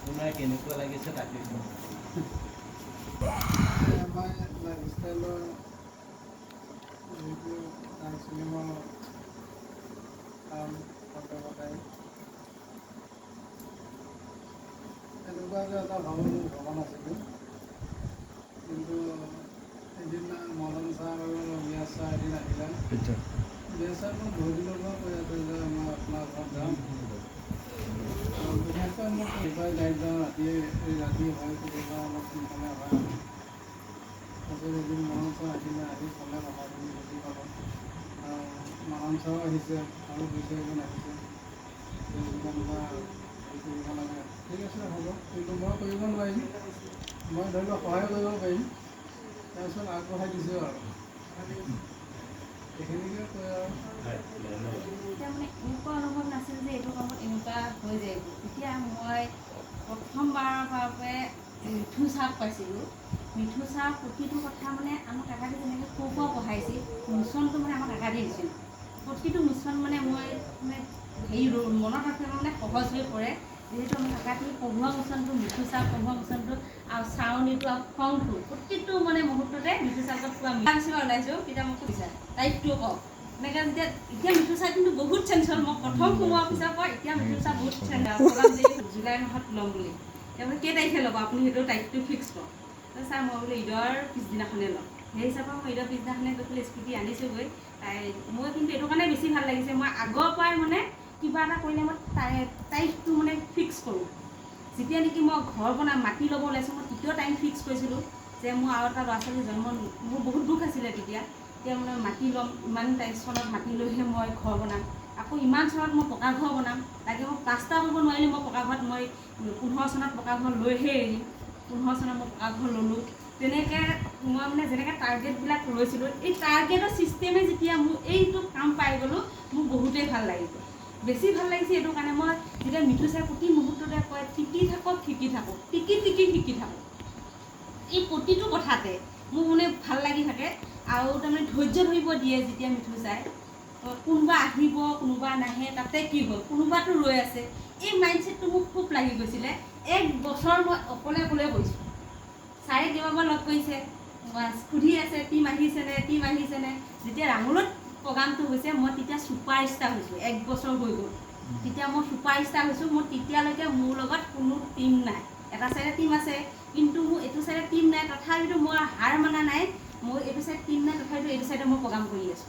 আপোনাৰ কেনেকুৱা লাগিছে তাকে কওক। আমাৰ লাইফষ্টাইলৰ যিটো চিনেমা কাম ফটো কটাই এনেকুৱাকৈ এটা ভবা নাছিলোঁ, কিন্তু এদিন মদন ছাৰ আৰু মিয়া ছাৰ এদিন আহিলে। মিয়া ছাৰ মোক বহুত দিনৰ পৰা কৈ আছে যে মই আপোনাৰ ঘৰত যাম, আৰু বিশেষকৈ মোক এইবাৰ গাড়ীত যাওঁ ৰাতি হয়, কেতিয়াবা অলপ সোনকালে হয়। তাৰপিছত এদিন মদন ছাৰ আহিলে, আহি ক'লে কথাখিনি বুজি পালোঁ। আৰু মদন ছাৰো আহিছে আৰু দুই চাৰিজন আহিছে, তেনেকুৱা হেৰি কৰিব লাগে। ঠিক আছে হ'ব, কিন্তু মই কৰিব নোৱাৰিম, মই ধৰি লওক সহায় কৰিব পাৰিম। তাৰপিছত আগবঢ়াই দিছোঁ আৰু এইখিনিকে কৈ আৰু এতিয়া মানে এনেকুৱা অনুভৱ নাছিল যে এইটো কামত এনেকুৱা হৈ যায়। এতিয়া মই প্ৰথমবাৰৰ বাবে মিঠু ছাৰক পাইছিলোঁ। মিঠু ছাৰৰ প্ৰতিটো কথা মানে আমাৰ কাকাদি যেনেকৈ সৰুৰ পঢ়াইছিল, মিছনটো মানে আমাৰ কাকাদি দিছিল। প্ৰতিটো মিছন মানে মই মানে হেৰি মনত ৰাখিব মানে সহজ হৈ পৰে, যিহেতু আমাৰ কাকাদি পঢ়োৱা মিছনটো, মিঠু ছাৰ পঢ়োৱা মিছনটো আৰু চাৱনীটো আৰু খংটো প্ৰতিটো মানে মুহূৰ্ততে মিঠু ছাৰৰ লগত পুৰা মিছন ওলাইছোঁ। তেতিয়া মোক সুধিছে তাইকটো কওক এনেকৈ যেতিয়া এতিয়া মিঠু ছাৰ কিন্তু বহুত চেঞ্জ হ'ল। মই প্ৰথম সোমোৱাৰ পিছৰ পৰা এতিয়া মিঠু ছাৰ বহুত চেঞ্জ জুলাই মাহত ল'ম বুলি। তাৰমানে কেই তাৰিখে ল'ব আপুনি সেইটো তাৰিখটো ফিক্স কৰক। ছাৰ মই বোলো ঈদৰ পিছদিনাখনে ল'ম। সেই হিচাপে মই ঈদৰ পিছদিনাখনে গৈ পেলাই স্কুটি আনিছোঁগৈ। মই কিন্তু এইটো কাৰণে বেছি ভাল লাগিছে, মই আগৰ পৰাই মানে কিবা এটা কৰিলে মই তাৰিখটো মানে ফিক্স কৰোঁ। যেতিয়া নেকি মই ঘৰ বনাম, মাটি ল'ব ওলাইছোঁ, মই তেতিয়াও টাইম ফিক্স কৰিছিলোঁ যে মোৰ আৰু এটা ল'ৰা ছোৱালী জন্ম, মোৰ বহুত দুখ আছিলে তেতিয়া মানে মাটি ল'ম, ইমান চনত মাটি লৈহে মই ঘৰ বনাম, আকৌ ইমান চনত মই পকা ঘৰ বনাম, তাকে মই প্লাষ্টাৰ কৰিব নোৱাৰিলোঁ। মই পকা ঘৰত মই 15 চনত পকা ঘৰ লৈহে এৰিম, 15 চনত মই পকা ঘৰ ল'লোঁ। তেনেকৈ মই মানে যেনেকৈ টাৰ্গেটবিলাক লৈছিলোঁ, এই টাৰ্গেটৰ ছিষ্টেমে যেতিয়া মোৰ এইটো কাম পাই গ'লোঁ, মোৰ বহুতেই ভাল লাগিছে। বেছি ভাল লাগিছে এইটো কাৰণে, মই যেতিয়া মিঠু ছাৰে প্ৰতি মুহূৰ্ততে কয় শিকি থাকক, শিকি থাকক, শিকি থাকক, এই প্ৰতিটো কথাতে মোৰ মানে ভাল লাগি থাকে। আৰু তাৰমানে ধৈৰ্য ধৰিব দিয়ে যেতিয়া মিঠু ছাৰে, কোনোবা আহিব কোনোবা নাহে তাতে কি হ'ল, কোনোবাতো ৰৈ আছে, এই মাইণ্ডছেটটো মোক খুব লাগি গৈছিলে। 1 বছৰ মই অকলে কৰিছোঁ। ছাৰে কেইবাবাৰ লগ কৰিছে, সুধি আছে টিম আহিছেনে। যেতিয়া ৰাঙলত প্ৰগ্ৰামটো হৈছে, মই তেতিয়া ছুপাৰ ষ্টাৰ হৈছোঁ। 1 বছৰ হৈ গ'ল, তেতিয়া মই ছুপাৰ ষ্টাৰ হৈছোঁ। মোৰ তেতিয়ালৈকে মোৰ লগত কোনো টিম নাই। এটা চাইডে টিম আছে, কিন্তু মোৰ এইটো চাইডে টিম নাই। তথাপিতো মই হাৰ মানা নাই, মোৰ এইটো চাইড টিম নাই, তথাপিতো এইটো চাইডে মই প্ৰগ্ৰাম কৰি আছোঁ,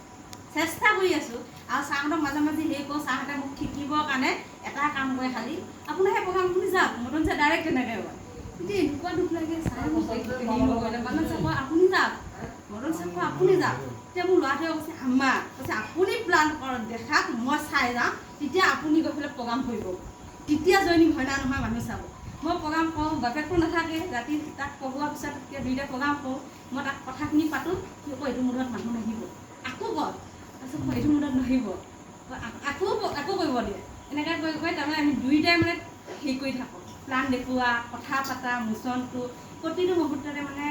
চেষ্টা কৰি আছোঁ। আৰু ছাৰহঁতক মাজে মাজে হেৰি কৰোঁ, ছাৰহঁতে মোক শিকিবৰ কাৰণে এটা কাম কৰে, খালি আপোনাৰ সেই প্ৰগ্ৰামখিনি যাওক। মদন ছাৰ ডাইৰেক্ট তেনেকৈ কয়। কিন্তু এনেকুৱা দুখ লাগে, ছাৰে মোক হেৰি নকৰিলে। মদন ছাৰ কয় আপুনি যাওক, মদন ছাৰ কয় আপুনি যাওক। তেতিয়া মোৰ ল'ৰাটোৱে কৈছে আম্মা, কৈছে আপুনি প্লান কৰক, দেখাওক, মই চাই যাওঁ, তেতিয়া আপুনি গৈ পেলাই প্ৰগ্ৰাম কৰিব। তেতিয়া জইনিং হয় না নহয় মানুহ চাব। মই প্ৰগ্ৰাম কৰোঁ, বাপেকটো নাথাকে, ৰাতি তাক পঢ়োৱাৰ পিছত দুইটা প্ৰগ্ৰাম কৰোঁ। মই তাক কথাখিনি পাতোঁ, সি আকৌ এইটো মুডত মানুহ নাহিব, আকৌ কয়, তাৰপিছত এইটো মুডত নাহিব, আকৌ কৰিব দিয়ে। এনেকৈ কৰি তাৰমানে আমি দুইটাই মানে হেৰি কৰি থাকোঁ, প্লান দেখুওৱা, কথা পতা, মোচনটো প্ৰতিটো মুহূৰ্ততে মানে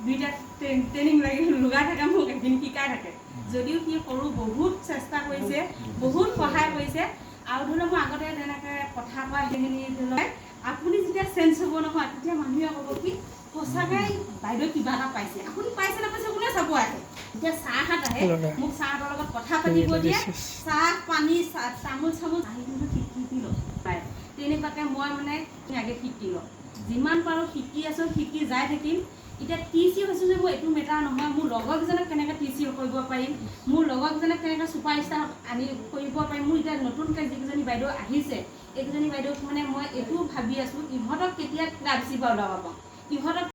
দুইটা ট্ৰেইনিং লগাই থাকে, মোক একদিন শিকাই থাকে। যদিও সি সৰু, বহুত চেষ্টা কৰিছে, বহুত সহায় কৰিছে। আৰু ধৰি লওক মই আগতে তেনেকৈ কথা কোৱা সেইখিনি ধৰি লওক আপুনি যেতিয়া চেঞ্জ হ'ব নহয়, তেতিয়া মানুহে ক'ব কি সঁচাকৈ বাইদেউ কিবা এটা পাইছে। আপুনি পাইছে নাপাইছে কোনে চাব আহে। যেতিয়া ছাৰহঁত আহে, মোক ছাৰহঁতৰ লগত কথা পাতিব দিয়ে, চাহ পানী তামোল আহি কিন্তু শিকি লওঁ পায়। তেনেকুৱাকৈ মই মানে আগে শিকি লওঁ, যিমান পাৰোঁ শিকি আছোঁ, শিকি যাই থাকিম। এতিয়া TC হৈছোঁ যে মোৰ এইটো মেটাৰ নহয়, মোৰ লগৰকেইজনক কেনেকৈ TC কৰিব পাৰিম, মোৰ লগৰকেইজনক কেনেকৈ ছুপাৰ ষ্টাৰ কৰিব পাৰিম। মোৰ এতিয়া নতুনকৈ যিকেইজনী বাইদেউ আহিছে, এইকেইজনী বাইদেউক মানে মই এইটোও ভাবি আছোঁ, ইহঁতক কেতিয়া ক্লাব চিপা ওলাব পাওঁ, ইহঁতক